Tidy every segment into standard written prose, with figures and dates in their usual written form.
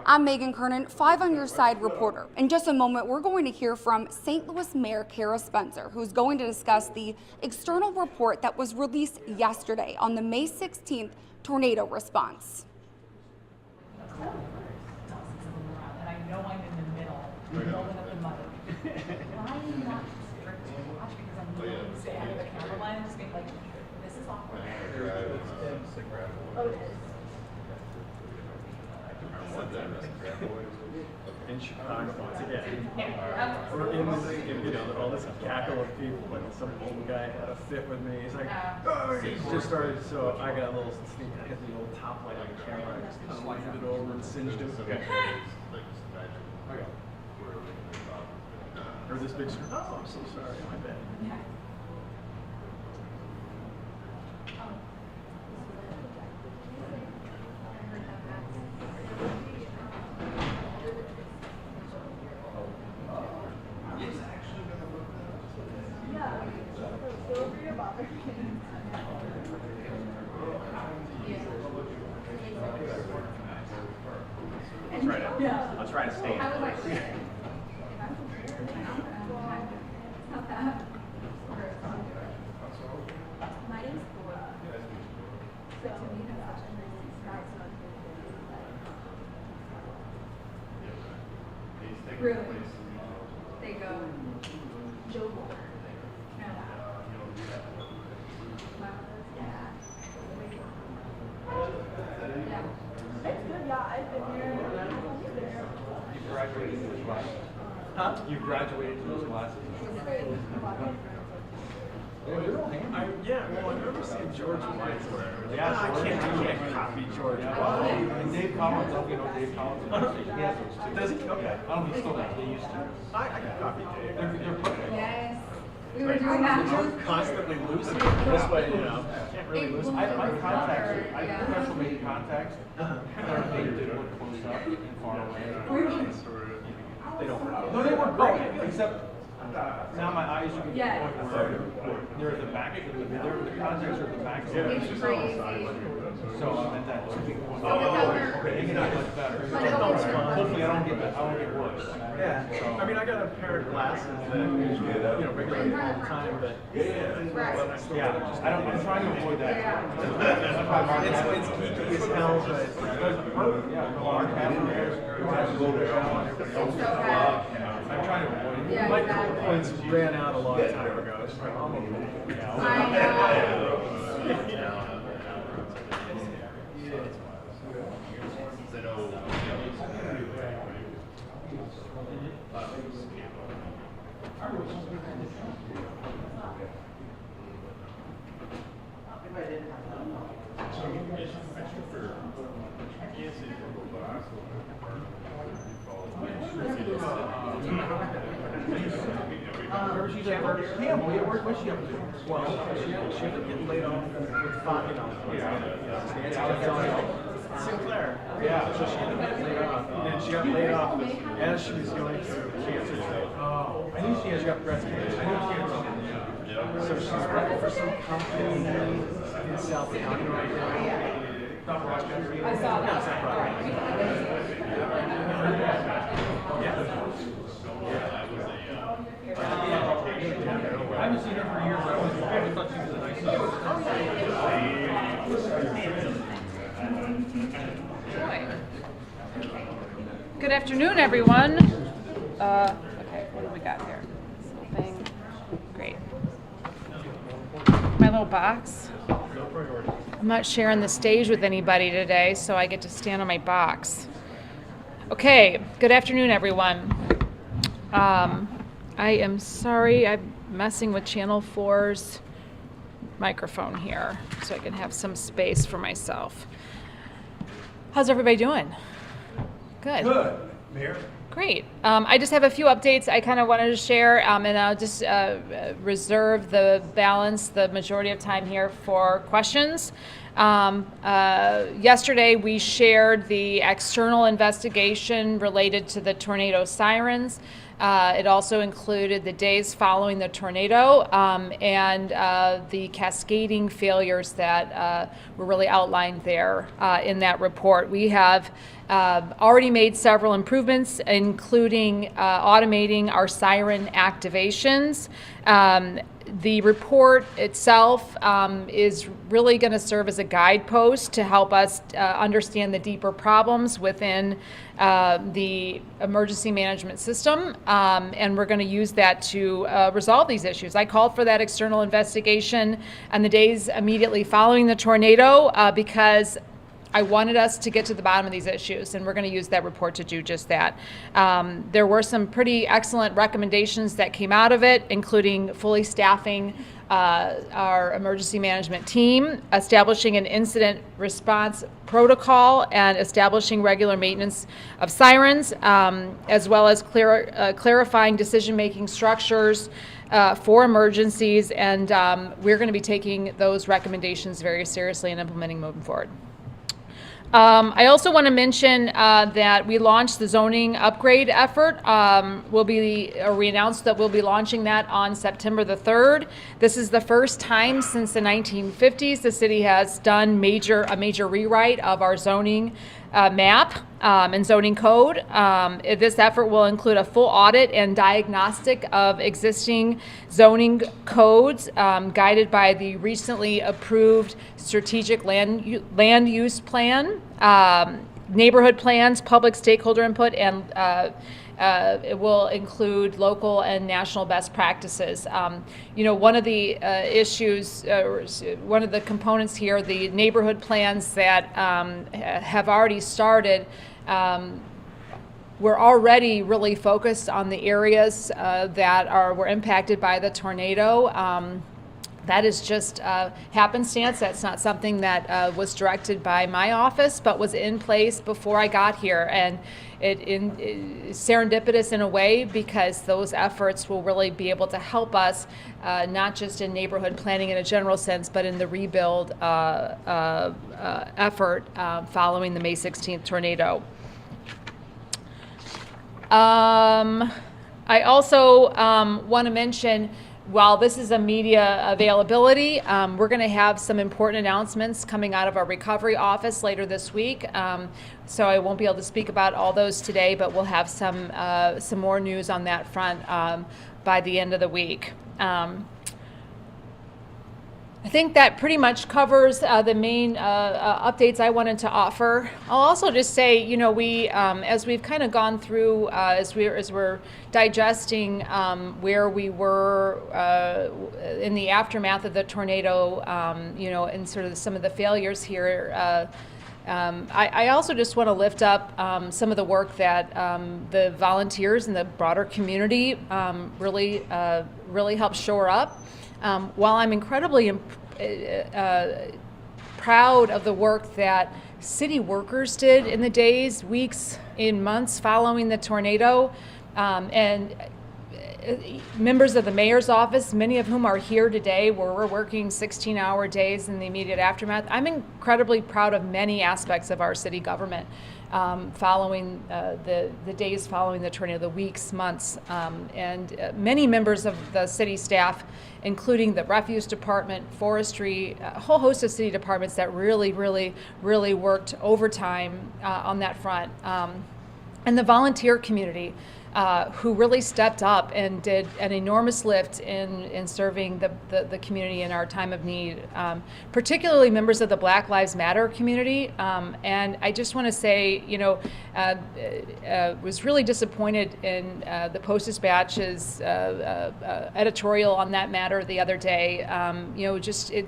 I'm Megan Kernan, 5 on Your Side reporter. In just a moment, we're going to hear from St. Louis Mayor Cara Spencer, who's going to discuss the external report that was released yesterday on the May 16th tornado response. And I know I'm in the middle, building up the mud. I'm not strict to watch because I'm willing to stay out of the camera line and just be like, this is awkward. Oh, it is. In Chicago, we're in this, all this cackle of people, and some old guy had a fit with me. He's like, oh, he just started, so I got a little sneak, I hit the old top light on the camera, I just kind of winded it over and singed him. Okay. Or this big screen. Oh, I'm so sorry, my bad. Yeah. Yeah. I'll try to stay in I was like, place. shit. If I'm prepared, it's not that. My name's Cora. So to me, that's such a nice start. Really? They go, Joe Boy. Yeah. It's good, yeah. I've been here. You graduated from those classes? Huh? You graduated from those classes? Yeah, well, I remember seeing George White's where Yeah, I can't copy George White. And Dave Collins, you know Dave Collins? He has those too. Does he? Okay. I don't think he still does, he used to. I can copy Dave. They're perfect. Yes. We were doing that. I'm constantly losing it. This way, you know, can't really lose I it. have my contacts, I Yeah. have professional made contacts, they did look close up and far away. They don't work. No, they were great, except now my eyes, you can Yeah. get the point where they're at the back, the contacts are at the back. It's crazy. So I'm at that tipping point. over. Okay, it got much better. It's Hopefully I don't get worse. Yeah. I mean, I got a pair of glasses that, you know, regularly all the time, but Yeah, I'm trying to avoid that. it's geeky as hell, but it's perfect. Yeah, the large I'm trying to avoid it. Yeah, My exactly. cool points ran out a long time ago. It's like, oh, I know. Where she's at first. Campbell, yeah, what's she up to? well, she ended up getting laid off with five, you know, Sinclair. Yeah. So she ended up getting laid off. And she got laid off as she was going through cancer treatment. Oh, I knew she had got breast cancer. I knew she had something. So she's working for some company in South County right now. Not Rochester. I saw that. South Rochester. I haven't seen her for years, but I always thought she was a nice Good afternoon, everyone. Okay, what do we got here? This little thing. Great. My little box. I'm not sharing the stage with anybody today, so I get to stand on my box. Okay, good afternoon, everyone. I am sorry, I'm messing with Channel 4's microphone here, so I can have some space for myself. How's everybody doing? Good. Good, Mayor. Great. I just have a few updates I kind of wanted to share, and I'll just reserve the majority of time here for questions. Yesterday, we shared the external investigation related to the tornado sirens. It also included the days following the tornado and the cascading failures that were really outlined there in that report. We have already made several improvements, including automating our siren activations. The report itself is really going to serve as a guidepost to help us understand the deeper problems within the emergency management system, and we're going to use that to resolve these issues. I called for that external investigation on the days immediately following the tornado because I wanted us to get to the bottom of these issues, and we're going to use that report to do just that. There were some pretty excellent recommendations that came out of it, including fully staffing our emergency management team, establishing an incident response protocol, and establishing regular maintenance of sirens, as well as clarifying decision-making structures for emergencies, and we're going to be taking those recommendations very seriously and implementing moving forward. I also want to mention that we launched the zoning upgrade effort. We announced that we'll be launching that on September the 3rd. This is the first time since the 1950s the city has done a major rewrite of our zoning map and zoning code. This effort will include a full audit and diagnostic of existing zoning codes, guided by the recently approved strategic land use plan, neighborhood plans, public stakeholder input, and it will include local and national best practices. One of the issues, one of the components here, the neighborhood plans that have already started, we're already really focused on the areas that were impacted by the tornado. That is just happenstance. That's not something that was directed by my office, but was in place before I got here. And it serendipitous in a way, because those efforts will really be able to help us, not just in neighborhood planning in a general sense, but in the rebuild effort following the May 16th tornado. I also want to mention, while this is a media availability, we're going to have some important announcements coming out of our recovery office later this week. So I won't be able to speak about all those today, but we'll have some more news on that front by the end of the week. I think that pretty much covers the main updates I wanted to offer. I'll also just say, we, as we've kind of gone through, as we're digesting where we were in the aftermath of the tornado, and sort of some of the failures here, I also just want to lift up some of the work that the volunteers and the broader community really helped shore up. While I'm incredibly proud of the work that city workers did in the days, weeks, in months following the tornado, and members of the mayor's office, many of whom are here today, where we're working 16-hour days in the immediate aftermath, I'm incredibly proud of many aspects of our city government. Following the days following the tornado, the weeks, months, and many members of the city staff, including the refuse department, forestry, a whole host of city departments that really worked overtime on that front, and the volunteer community, who really stepped up and did an enormous lift in serving the community in our time of need, particularly members of the Black Lives Matter community. And I just want to say, was really disappointed in the Post-Dispatch's editorial on that matter the other day.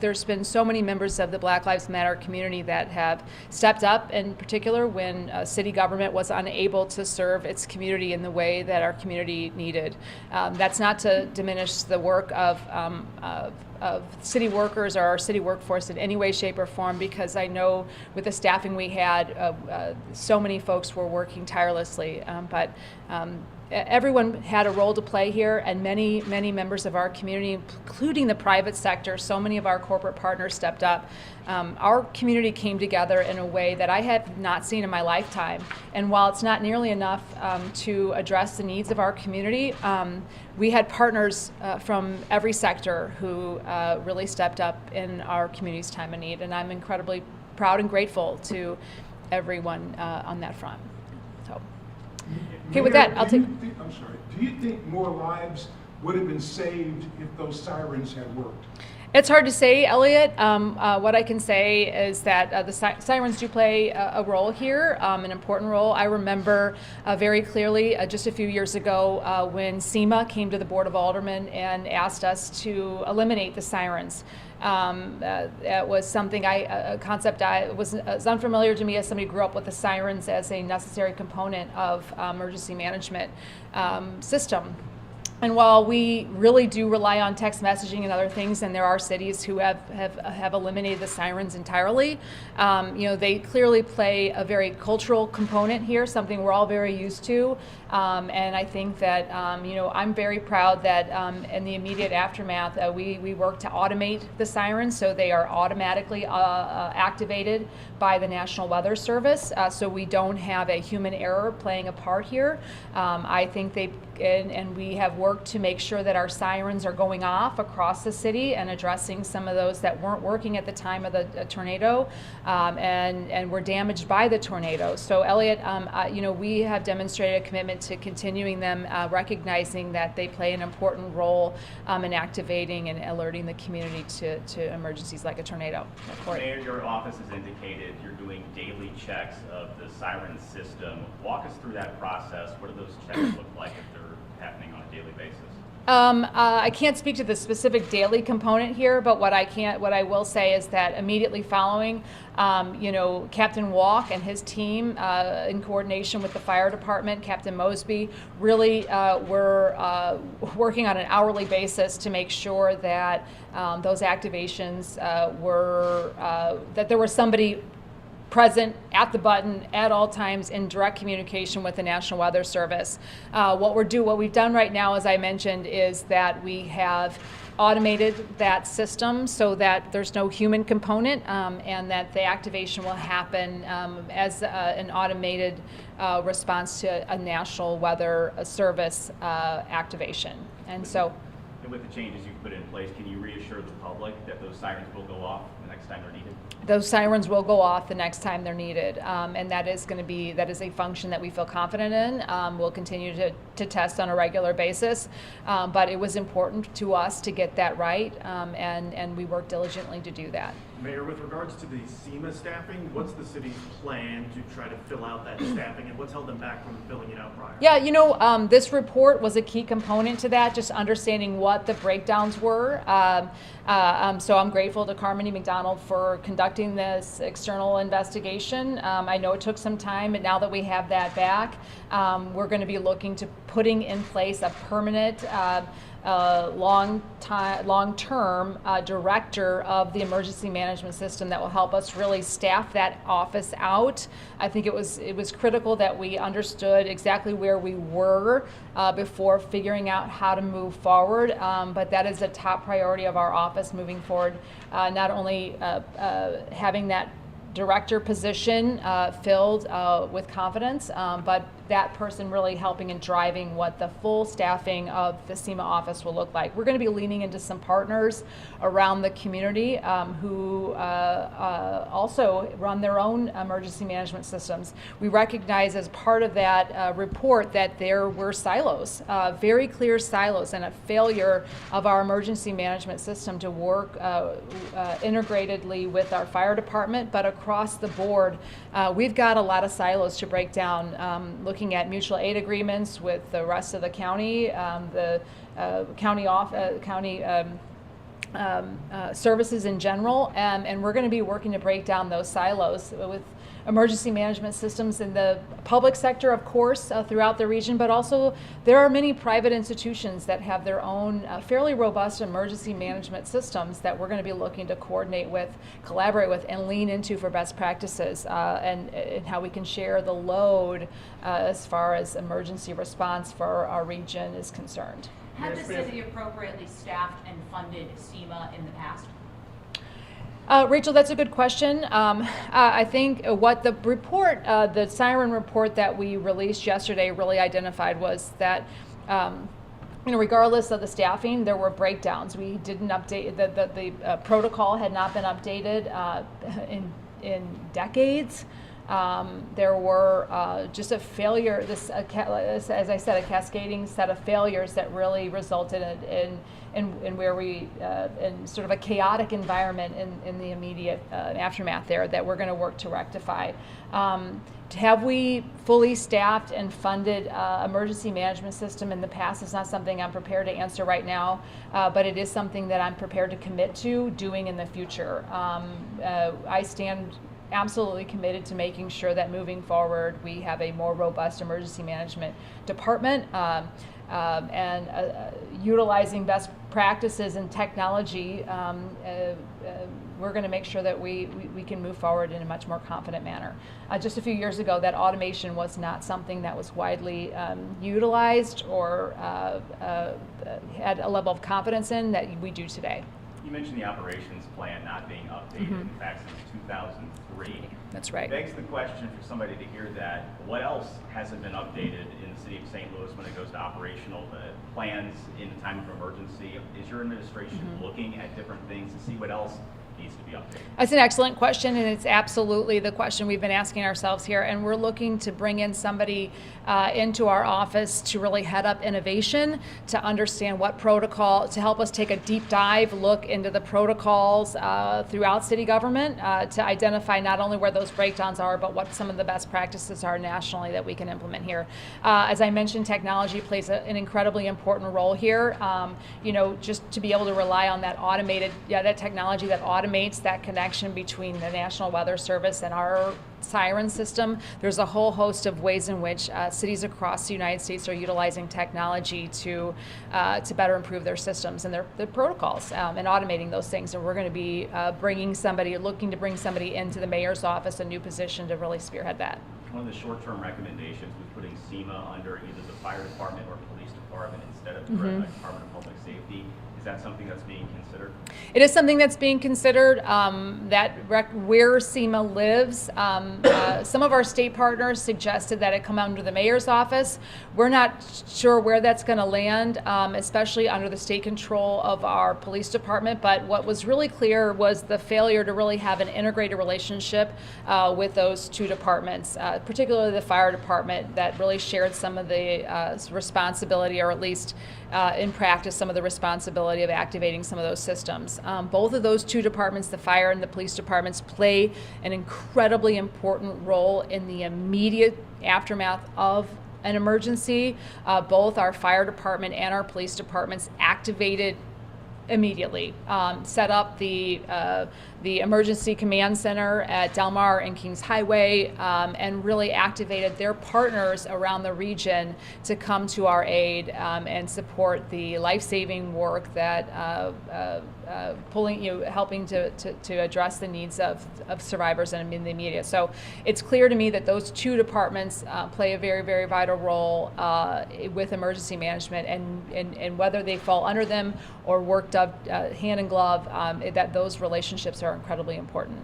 There's been so many members of the Black Lives Matter community that have stepped up, in particular when city government was unable to serve its community in the way that our community needed. That's not to diminish the work of city workers or our city workforce in any way, shape, or form, because I know with the staffing we had, so many folks were working tirelessly. But everyone had a role to play here, and many members of our community, including the private sector, so many of our corporate partners stepped up. Our community came together in a way that I have not seen in my lifetime. And while it's not nearly enough to address the needs of our community, we had partners from every sector who really stepped up in our community's time of need. And I'm incredibly proud and grateful to everyone on that front. So. Okay, with that, I'll take. I'm sorry. Do you think more lives would have been saved if those sirens had worked? It's hard to say, Elliot. What I can say is that the sirens do play a role here, an important role. I remember very clearly just a few years ago when SEMA came to the Board of Aldermen and asked us to eliminate the sirens. That was something a concept was unfamiliar to me as somebody who grew up with the sirens as a necessary component of emergency management system. And while we really do rely on text messaging and other things, and there are cities who have eliminated the sirens entirely, they clearly play a very cultural component here, something we're all very used to. And I think that, I'm very proud that in the immediate aftermath, we worked to automate the sirens so they are automatically activated by the National Weather Service, so we don't have a human error playing a part here. I think they and we have worked to make sure that our sirens are going off across the city and addressing some of those that weren't working at the time of the tornado and were damaged by the tornado. So Elliot, we have demonstrated a commitment to continuing them, recognizing that they play an important role in activating and alerting the community to emergencies like a tornado. Mayor, your office has indicated you're doing daily checks of the siren system. Walk us through that process. What do those checks look like if they're happening on a daily basis? I can't speak to the specific daily component here, but what I will say is that immediately following, Captain Walk and his team, in coordination with the fire department, Captain Mosby, really were working on an hourly basis to make sure that those activations that there was somebody present at the button at all times in direct communication with the National Weather Service. What we've done right now, as I mentioned, is that we have automated that system so that there's no human component and that the activation will happen as an automated response to a National Weather Service activation. And so, and with the changes you've put in place, can you reassure the public that those sirens will go off the next time they're needed? Those sirens will go off the next time they're needed, and that is a function that we feel confident in. We'll continue to test on a regular basis, but it was important to us to get that right, and we work diligently to do that. Mayor, with regards to the SEMA staffing, what's the city's plan to try to fill out that staffing, and what's held them back from filling it out prior? Yeah, this report was a key component to that, just understanding what the breakdowns were. So I'm grateful to Carmody McDonald for conducting this external investigation. I know it took some time, but now that we have that back, we're going to be looking to putting in place a permanent long-term director of the emergency management system that will help us really staff that office out. I think it was critical that we understood exactly where we were before figuring out how to move forward. But that is a top priority of our office moving forward. Not only having that director position filled with confidence, but that person really helping and driving what the full staffing of the SEMA office will look like. We're going to be leaning into some partners around the community who also run their own emergency management systems. We recognize as part of that report that there were silos, very clear silos, and a failure of our emergency management system to work integratedly with our fire department, but across the board, we've got a lot of silos to break down, looking at mutual aid agreements with the rest of the county, the county services in general, and we're going to be working to break down those silos with emergency management systems in the public sector, of course, throughout the region, but also there are many private institutions that have their own fairly robust emergency management systems that we're going to be looking to coordinate with, collaborate with, and lean into for best practices and how we can share the load as far as emergency response for our region is concerned. Had the city appropriately staffed and funded SEMA in the past? Rachel, that's a good question. I think what the report, the siren report that we released yesterday really identified was that, regardless of the staffing, there were breakdowns. We didn't update, the protocol had not been updated in decades. There were just a failure, as I said, a cascading set of failures that really resulted in where we, in sort of a chaotic environment in the immediate aftermath there that we're going to work to rectify. Have we fully staffed and funded emergency management system in the past? It's not something I'm prepared to answer right now, but it is something that I'm prepared to commit to doing in the future. I stand absolutely committed to making sure that moving forward we have a more robust emergency management department and utilizing best practices and technology. We're going to make sure that we can move forward in a much more confident manner. Just a few years ago, that automation was not something that was widely utilized or had a level of confidence in that we do today. You mentioned the operations plan not being updated, in fact, since 2003. That's right. Begs the question for somebody to hear that, what else hasn't been updated in the city of St. Louis when it goes to operational plans in a time of emergency? Is your administration looking at different things to see what else needs to be updated? That's an excellent question, and it's absolutely the question we've been asking ourselves here. And we're looking to bring in somebody into our office to really head up innovation, to understand what protocol, to help us take a deep dive look into the protocols throughout city government to identify not only where those breakdowns are, but what some of the best practices are nationally that we can implement here. As I mentioned, technology plays an incredibly important role here. You know, just to be able to rely on that automated, that technology that automates that connection between the National Weather Service and our siren system. There's a whole host of ways in which cities across the United States are utilizing technology to better improve their systems and their protocols and automating those things. And we're going to be looking to bring somebody into the mayor's office, a new position to really spearhead that. One of the short-term recommendations was putting SEMA under either the fire department or police department instead of the Department of Public Safety. Is that something that's being considered? It is something that's being considered. Where SEMA lives, some of our state partners suggested that it come under the mayor's office. We're not sure where that's going to land, especially under the state control of our police department. But what was really clear was the failure to really have an integrated relationship with those two departments, particularly the fire department, that really shared some of the responsibility, or at least in practice, some of the responsibility of activating some of those systems. Both of those two departments, the fire and the police departments, play an incredibly important role in the immediate aftermath of an emergency. Both our fire department and our police departments activated immediately, set up the emergency command center at Del Mar and Kings Highway, and really activated their partners around the region to come to our aid and support the life-saving work that helping to address the needs of survivors in the immediate. So it's clear to me that those two departments play a very, very vital role with emergency management, and whether they fall under them or work hand in glove, that those relationships are incredibly important.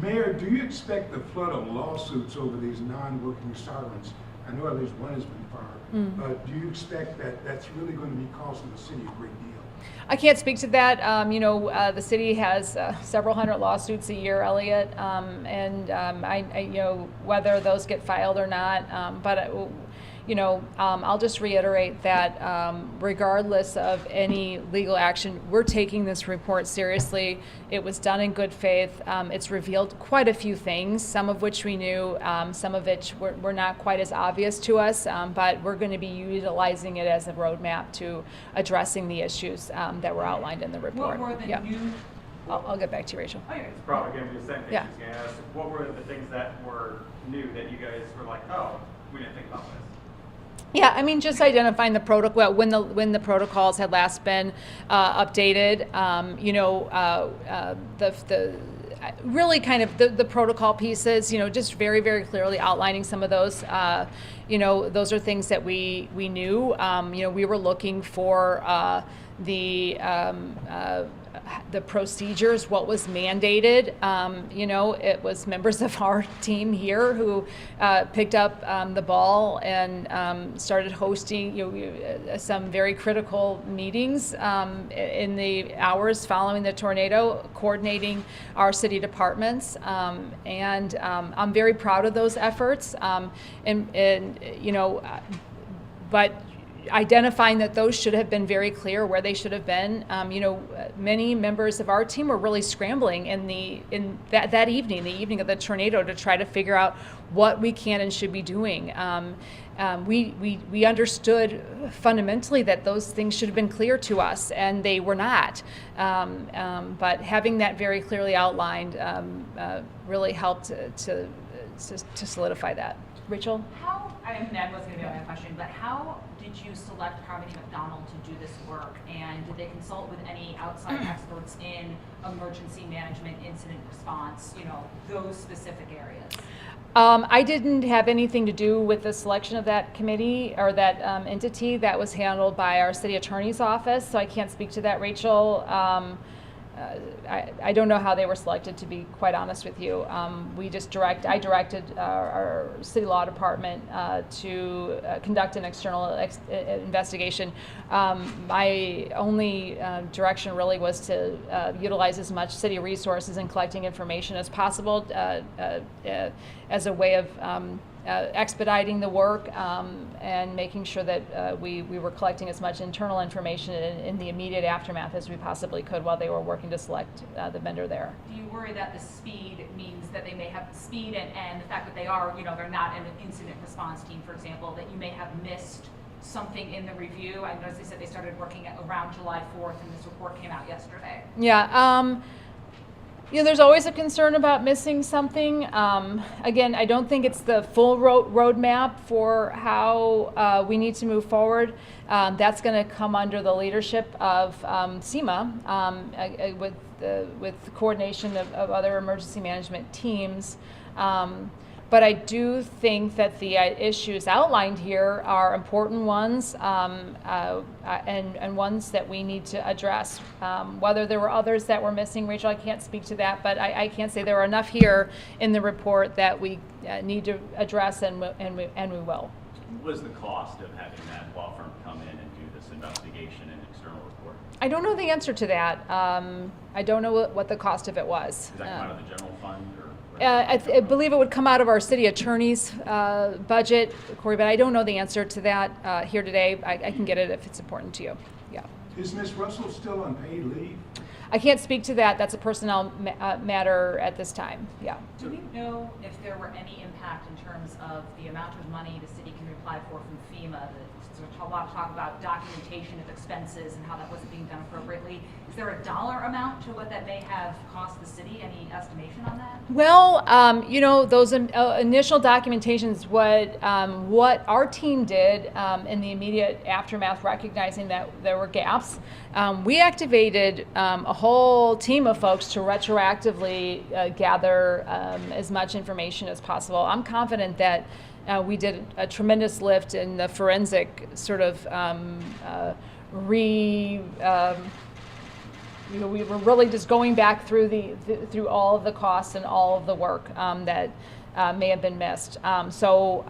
Mayor, do you expect the flood of lawsuits over these non-working sirens? I know at least one has been filed, but do you expect that that's really going to be costing the city a great deal? I can't speak to that. The city has several hundred lawsuits a year, Elliot, and whether those get filed or not. But I'll just reiterate that regardless of any legal action, we're taking this report seriously. It was done in good faith. It's revealed quite a few things, some of which we knew, some of which were not quite as obvious to us, but we're going to be utilizing it as a roadmap to addressing the issues that were outlined in the report. What were the new? I'll get back to you, Rachel. It's probably going to be the same thing Yeah. she's going to ask. What were the things that were new that you guys were like, oh, we didn't think about this? Yeah, I mean, just identifying the protocol when the protocols had last been updated. Really kind of the protocol pieces. Just very, very clearly outlining some of those. Those are things that we knew. We were looking for the procedures, what was mandated. It was members of our team here who picked up the ball and started hosting some very critical meetings in the hours following the tornado, coordinating our city departments. And I'm very proud of those efforts. But identifying that those should have been very clear where they should have been. Many members of our team were really scrambling in that evening, the evening of the tornado, to try to figure out what we can and should be doing. We understood fundamentally that those things should have been clear to us, and they were not. But having that very clearly outlined really helped to solidify that. Rachel? That was going to be my question, but how did you select Carmody McDonald to do this work? And did they consult with any outside experts in emergency management, incident response, those specific areas? I didn't have anything to do with the selection of that committee or that entity. That was handled by our city attorney's office, so I can't speak to that, Rachel. I don't know how they were selected, to be quite honest with you. I directed our city law department to conduct an external investigation. My only direction really was to utilize as much city resources in collecting information as possible as a way of expediting the work and making sure that we were collecting as much internal information in the immediate aftermath as we possibly could while they were working to select the vendor there. Do you worry that the speed means that they may have speed and the fact that they are, they're not an incident response team, for example, that you may have missed something in the review? I noticed they said they started working at around July 4th and this report came out yesterday. Yeah. There's always a concern about missing something. Again, I don't think it's the full roadmap for how we need to move forward. That's going to come under the leadership of SEMA with the coordination of other emergency management teams. But I do think that the issues outlined here are important ones and ones that we need to address. Whether there were others that were missing, Rachel, I can't speak to that, but I can say there are enough here in the report that we need to address, and we will. What is the cost of having that law firm come in and do this investigation and external report? I don't know the answer to that. I don't know what the cost of it was. Does that come out of the general fund? I believe it would come out of our city attorney's budget, Corey, but I don't know the answer to that here today. I can get it if it's important to you. Yeah. Is Ms. Russell still on paid leave? I can't speak to that. That's a personnel matter at this time. Yeah. Do we know if there were any impact in terms of the amount of money the city can apply for from FEMA? There's a lot of talk about documentation of expenses and how that wasn't being done appropriately. Is there a dollar amount to what that may have cost the city? Any estimation on that? Well, those initial documentations, what our team did in the immediate aftermath, recognizing that there were gaps, we activated a whole team of folks to retroactively gather as much information as possible. I'm confident that we did a tremendous lift in the forensic sort of we were really just going back through through all of the costs and all of the work that may have been missed. So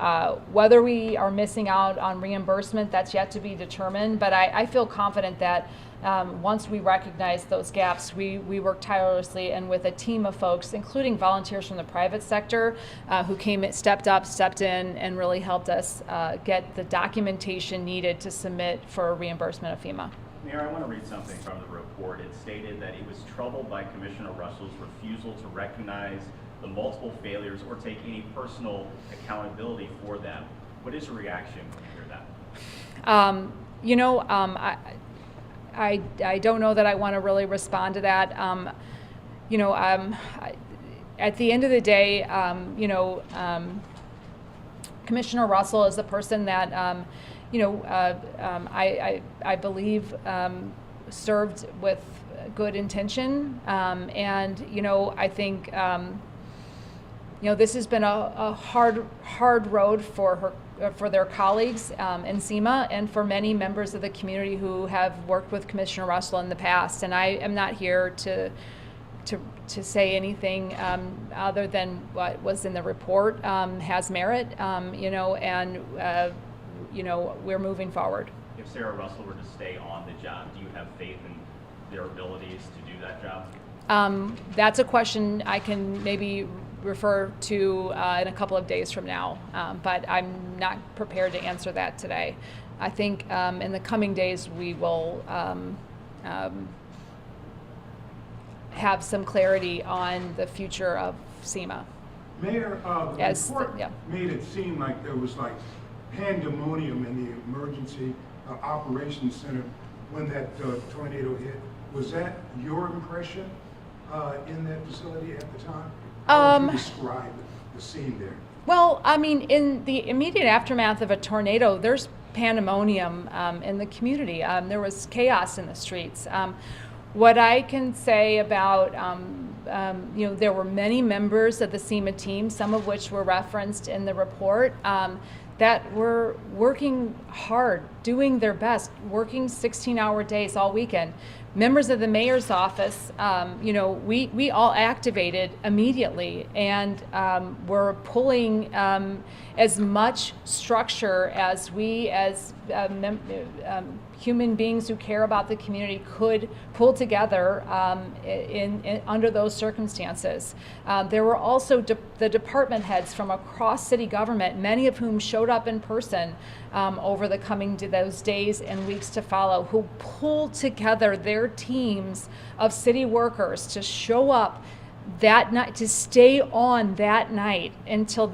whether we are missing out on reimbursement, that's yet to be determined. But I feel confident that once we recognize those gaps, we work tirelessly and with a team of folks, including volunteers from the private sector, who stepped in, and really helped us get the documentation needed to submit for reimbursement of FEMA. Mayor, I want to read something from the report. It stated that it was troubled by Commissioner Russell's refusal to recognize the multiple failures or take any personal accountability for them. What is your reaction when you hear that? I don't know that I want to really respond to that. At the end of the day, Commissioner Russell is the person that, I believe served with good intention. I think, this has been a hard road for their colleagues in SEMA and for many members of the community who have worked with Commissioner Russell in the past. And I am not here to say anything other than what was in the report has merit, we're moving forward. If Sarah Russell were to stay on the job, do you have faith in their abilities to do that job? That's a question I can maybe refer to in a couple of days from now, but I'm not prepared to answer that today. I think in the coming days we will have some clarity on the future of SEMA. Mayor, the report made it seem like there was like pandemonium in the emergency operations center when that tornado hit. Was that your impression in that facility at the time? How would you describe the scene there? Well, in the immediate aftermath of a tornado, there's pandemonium in the community. There was chaos in the streets. What I can say about, there were many members of the SEMA team, some of which were referenced in the report, that were working hard, doing their best, working 16-hour days all weekend. members of the mayor's office, we all activated immediately, and we're pulling as much structure as we, as human beings who care about the community, could pull together under those circumstances. There were also the department heads from across city government, many of whom showed up in person over the coming those days and weeks to follow, who pulled together their teams of city workers to show up that night, to stay on that night until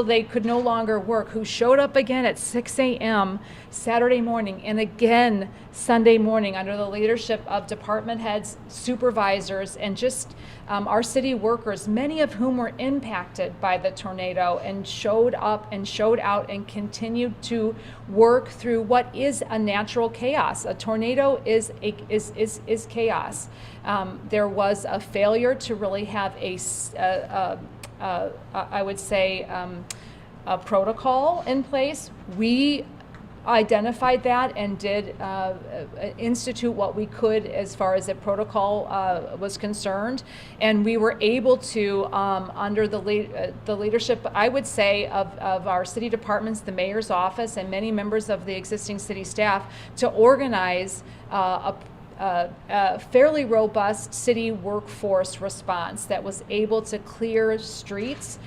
they could no longer work, who showed up again at 6 a.m. Saturday morning and again Sunday morning under the leadership of department heads, supervisors, and just our city workers, many of whom were impacted by the tornado, and showed up and showed out and continued to work through what is a natural chaos. A tornado is chaos. There was a failure to really have I would say, a protocol in place. We identified that and did institute what we could as far as the protocol was concerned, and we were able to, under the leadership, I would say, of our city departments, the mayor's office, and many members of the existing city staff, to organize a fairly robust city workforce response that was able to clear streets,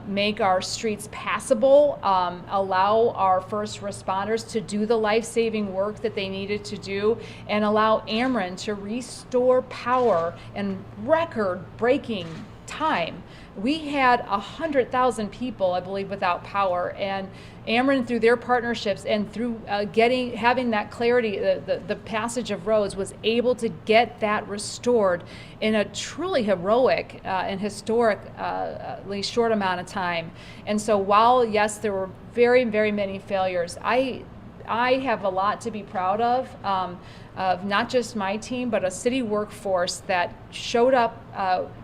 make our streets passable, allow our first responders to do the life-saving work that they needed to do, and allow Ameren to restore power in record-breaking time. We had 100,000 people, I believe, without power, and Ameren, through their partnerships and through having that clarity, the passage of roads, was able to get that restored in a truly heroic and historically short amount of time. And so while, yes, there were very, very many failures, I have a lot to be proud of not just my team, but a city workforce that showed up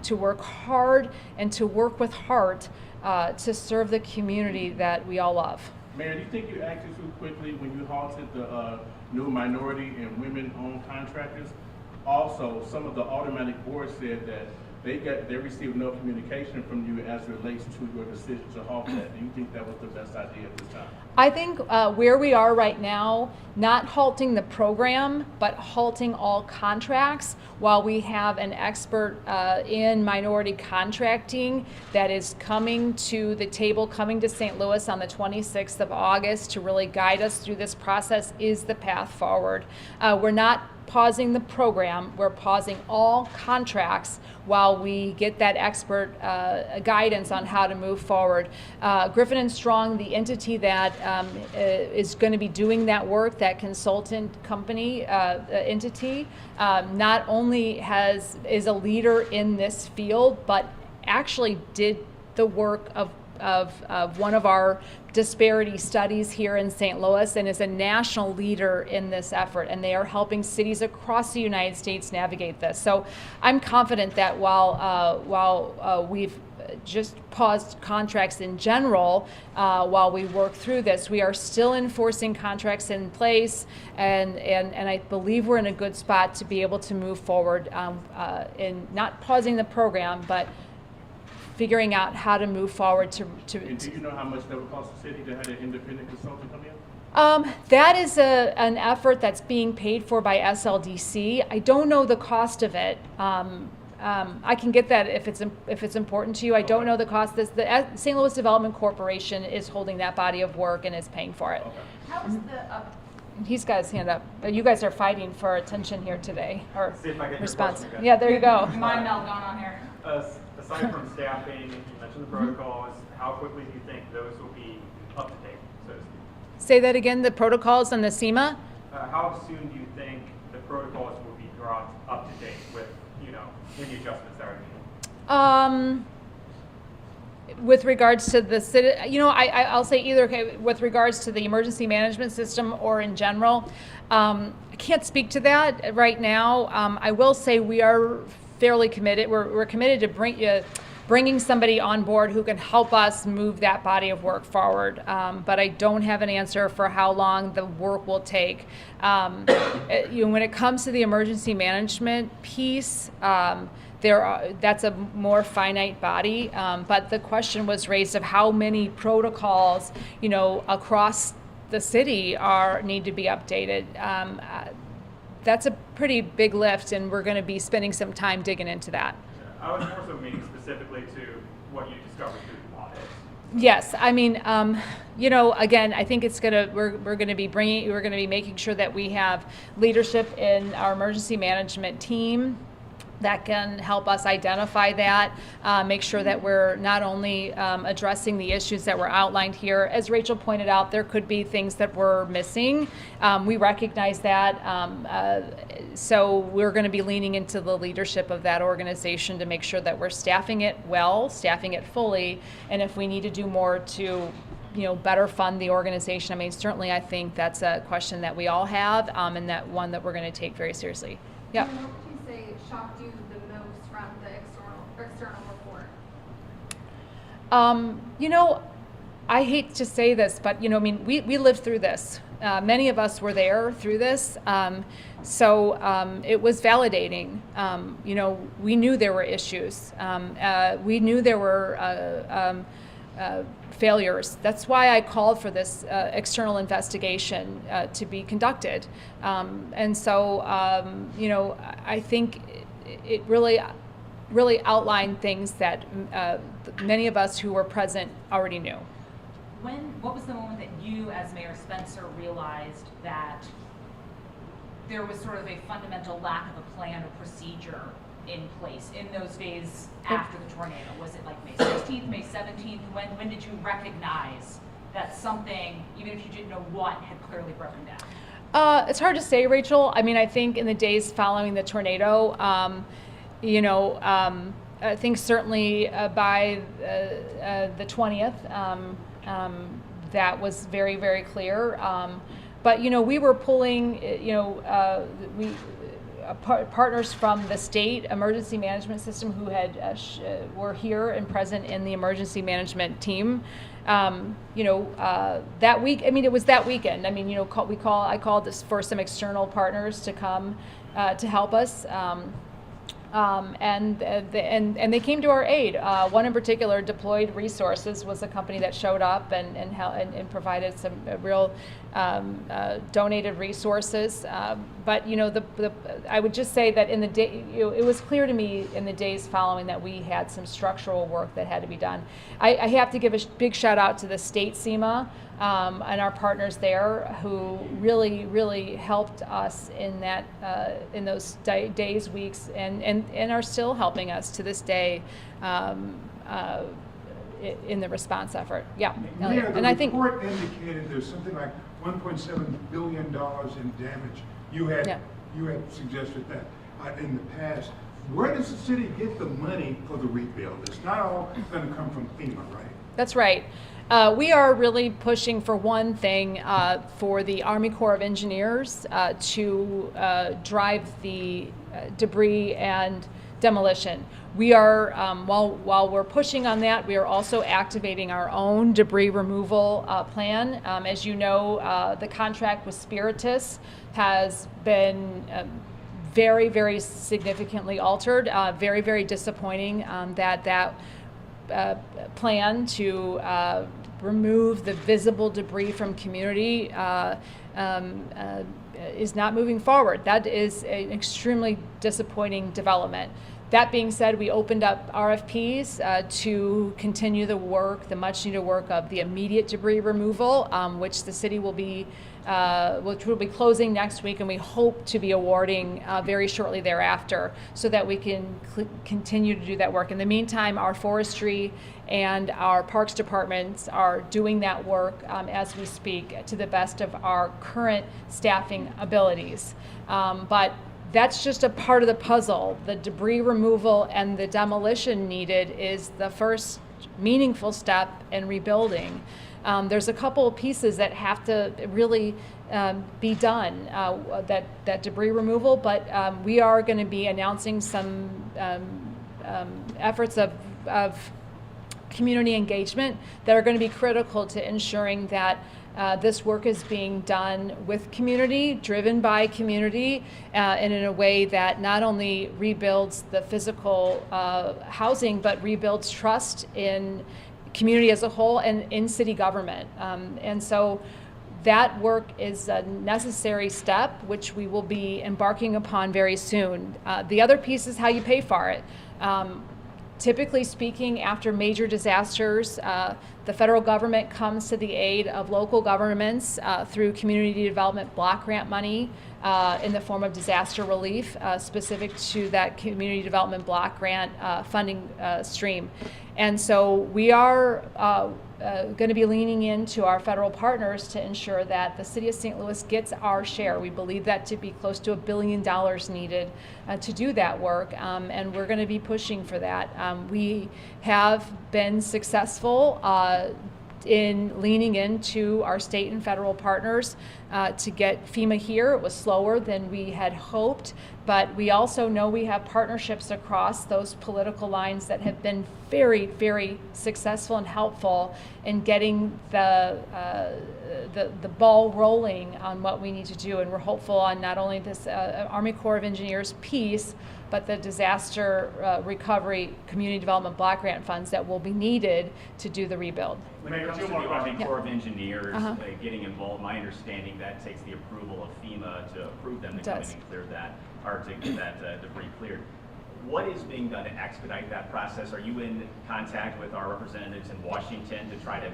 to work hard and to work with heart to serve the community that we all love. Mayor, do you think you acted too quickly when you halted the new minority and women-owned contractors? Also, some of the automatic boards said that they received no communication from you as it relates to your decision to halt that. Do you think that was the best idea at this time? I think where we are right now, not halting the program, but halting all contracts while we have an expert in minority contracting that is coming to the table, coming to St. Louis on the 26th of August to really guide us through this process, is the path forward. We're not pausing the program, we're pausing all contracts while we get that expert guidance on how to move forward. Griffin & Strong, the entity that is going to be doing that work, that consultant company entity, not only is a leader in this field, but actually did the work of one of our disparity studies here in St. Louis, and is a national leader in this effort, and they are helping cities across the United States navigate this. So I'm confident that while we've just paused contracts in general while we work through this, we are still enforcing contracts in place, and I believe we're in a good spot to be able to move forward in not pausing the program, but figuring out how to move forward And do you know how much that would cost the city to have an independent consultant come in? That is an effort that's being paid for by SLDC. I don't know the cost of it. I can get that if it's important to you. I don't know the cost. The St. Louis Development Corporation is holding that body of work and is paying for it. Okay. How is the He's got his hand up. You guys are fighting for attention here today, or See if I get your response. question again. Yeah, there you go. mind meld going on here? Aside from staffing, you mentioned the protocols, how quickly do you think those will be up to date, so to speak? Say that again, the protocols on the SEMA? How soon do you think the protocols will be brought up to date with, any adjustments that are needed? With regards to the city, I'll say either, okay, with regards to the emergency management system or in general. I can't speak to that right now. I will say we are fairly committed. We're committed to bringing somebody on board who can help us move that body of work forward. But I don't have an answer for how long the work will take. When it comes to the emergency management piece, that's a more finite body, but the question was raised of how many protocols, across the city need to be updated. That's a pretty big lift, and we're going to be spending some time digging into that. I was more so meaning specifically to what you discovered through the audit. Yes, I mean, again, I think we're going to be making sure that we have leadership in our emergency management team that can help us identify that, make sure that we're not only addressing the issues that were outlined here. As Rachel pointed out, there could be things that we're missing. We recognize that. So we're going to be leaning into the leadership of that organization to make sure that we're staffing it well, staffing it fully, and if we need to do more to better fund the organization, I mean, certainly I think that's a question that we all have, and that one that we're going to take very seriously. Yeah. What would you say shocked you the most from the external report? I hate to say this, but we lived through this. Many of us were there through this, so it was validating. We knew there were issues. We knew there were failures. That's why I called for this external investigation to be conducted. And so, I think it really outlined things that many of us who were present already knew. What was the moment that you, as Mayor Spencer, realized that there was sort of a fundamental lack of a plan or procedure in place in those days after the tornado? Was it like May 16th, May 17th? When did you recognize that something, even if you didn't know what, had clearly broken down? It's hard to say, Rachel. I mean, I think in the days following the tornado, I think certainly by the 20th, that was very, very clear. But we were pulling, partners from the state emergency management system who had were here and present in the emergency management team. That week, I mean, it was that weekend. I mean, I called this for some external partners to come to help us. And they came to our aid. One in particular, Deployed Resources, was a company that showed up and provided some real donated resources. But I would just say that in the day, it was clear to me in the days following that we had some structural work that had to be done. I have to give a big shout out to the state SEMA. And our partners there, who really, really helped us in that in those days, weeks, and are still helping us to this day in the response effort. Yeah, Yeah, and I think the report indicated there's something like $1.7 billion in damage. You had suggested that in the past. Where does the city get the money for the rebuild? It's not all going to come from FEMA, right? That's right. We are really pushing for one thing, for the Army Corps of Engineers to drive the debris and demolition. We are, while we're pushing on that, we are also activating our own debris removal plan. As you know, the contract with Spiritus has been very, very significantly altered. Very, very disappointing that plan to remove the visible debris from community is not moving forward. That is an extremely disappointing development. That being said, we opened up RFPs to continue the work, the much needed work of the immediate debris removal, which the city will be closing next week, and we hope to be awarding very shortly thereafter, so that we can continue to do that work. In the meantime, our forestry and our parks departments are doing that work as we speak to the best of our current staffing abilities. But that's just a part of the puzzle. The debris removal and the demolition needed is the first meaningful step in rebuilding. There's a couple of pieces that have to really be done, that debris removal, but we are going to be announcing some efforts of community engagement that are going to be critical to ensuring that this work is being done with community, driven by community, and in a way that not only rebuilds the physical housing, but rebuilds trust in community as a whole and in city government. And so that work is a necessary step, which we will be embarking upon very soon. The other piece is how you pay for it. Typically speaking, after major disasters, the federal government comes to the aid of local governments through community development block grant money in the form of disaster relief, specific to that community development block grant funding stream. And so we are going to be leaning into our federal partners to ensure that the city of St. Louis gets our share. We believe that to be close to $1 billion needed to do that work, and we're going to be pushing for that. We have been successful in leaning into our state and federal partners to get FEMA here. It was slower than we had hoped, but we also know we have partnerships across those political lines that have been very, very successful and helpful in getting the ball rolling on what we need to do. And we're hopeful on not only this Army Corps of Engineers piece, but the disaster recovery community development block grant funds that will be needed to do the rebuild. When it comes to the Army Corps of Engineers getting involved, my understanding that takes the approval of FEMA to approve them to come in and clear that, or to get that debris cleared. What is being done to expedite that process? Are you in contact with our representatives in Washington to try to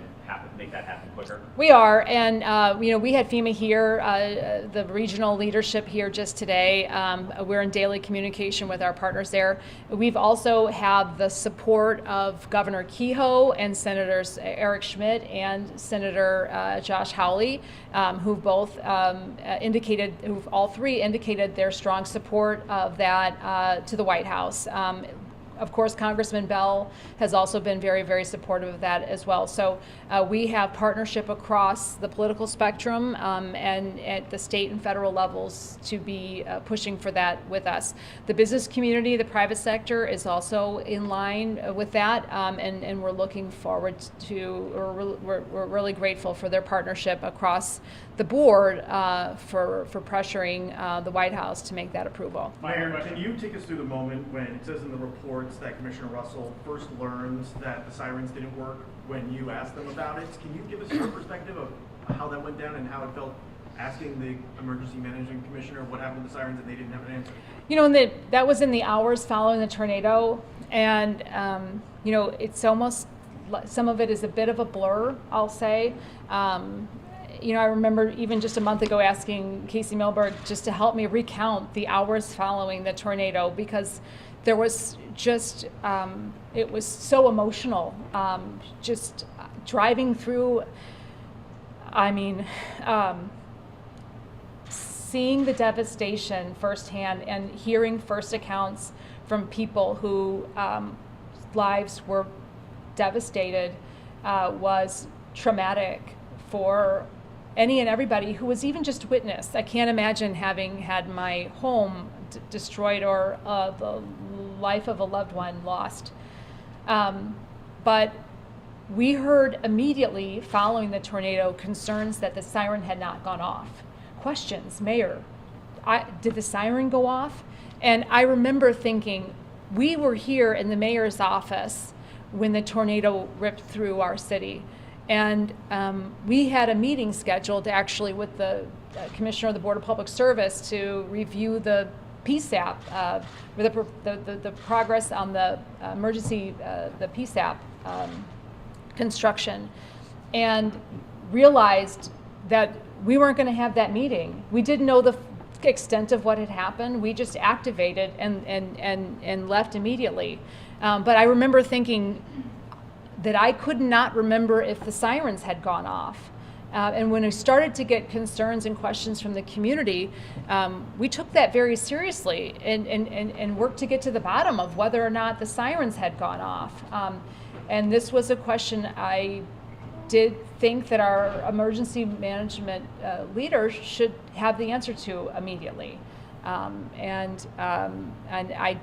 make that happen quicker? We are, and we had FEMA here, the regional leadership here just today. We're in daily communication with our partners there. We've also have the support of Governor Kehoe and Senators Eric Schmidt and Senator Josh Hawley, who've all three indicated their strong support of that to the White House. Of course, Congressman Bell has also been very, very supportive of that as well. So we have partnership across the political spectrum and at the state and federal levels to be pushing for that with us. The business community, the private sector is also in line with that, and we're looking forward to, or we're really grateful for their partnership across the board for pressuring the White House to make that approval. Mayor, can you take us through the moment when it says in the reports that Commissioner Russell first learns that the sirens didn't work when you asked them about it? Can you give us your perspective of how that went down and how it felt asking the emergency management commissioner what happened to the sirens and they didn't have an answer? That was in the hours following the tornado, and it's almost, some of it is a bit of a blur, I'll say. I remember even just a month ago asking Casey Milberg just to help me recount the hours following the tornado, because there was just, it was so emotional, just driving through, seeing the devastation firsthand and hearing first accounts from people who lives were devastated was traumatic for any and everybody who was even just witness. I can't imagine having had my home destroyed or the life of a loved one lost. But we heard immediately following the tornado concerns that the siren had not gone off. Questions, Mayor, did the siren go off? And I remember thinking, we were here in the mayor's office when the tornado ripped through our city. And we had a meeting scheduled actually with the Commissioner of the Board of Public Service to review the PSAP, the progress on the emergency, the PSAP construction, and realized that we weren't going to have that meeting. We didn't know the extent of what had happened. We just activated and left immediately. But I remember thinking that I could not remember if the sirens had gone off. And when we started to get concerns and questions from the community, we took that very seriously and worked to get to the bottom of whether or not the sirens had gone off. And this was a question I did think that our emergency management leaders should have the answer to immediately. And I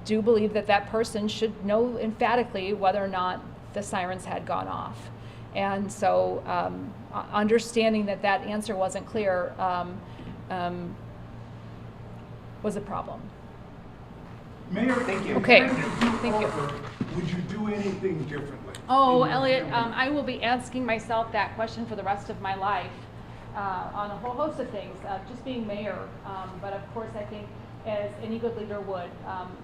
do believe that that person should know emphatically whether or not the sirens had gone off. And so understanding that that answer wasn't clear was a problem. Mayor, thank you. Okay, thank you. Would you do anything differently? Oh, in your Elliot, campaign? I will be asking myself that question for the rest of my life on a whole host of things, just being mayor. But of course, I think as any good leader would,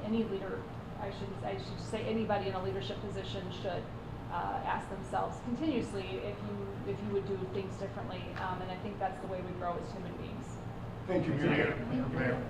any leader, I should say anybody in a leadership position should ask themselves continuously if you would do things differently. And I think that's the way we grow as human beings. Thank you, Mayor.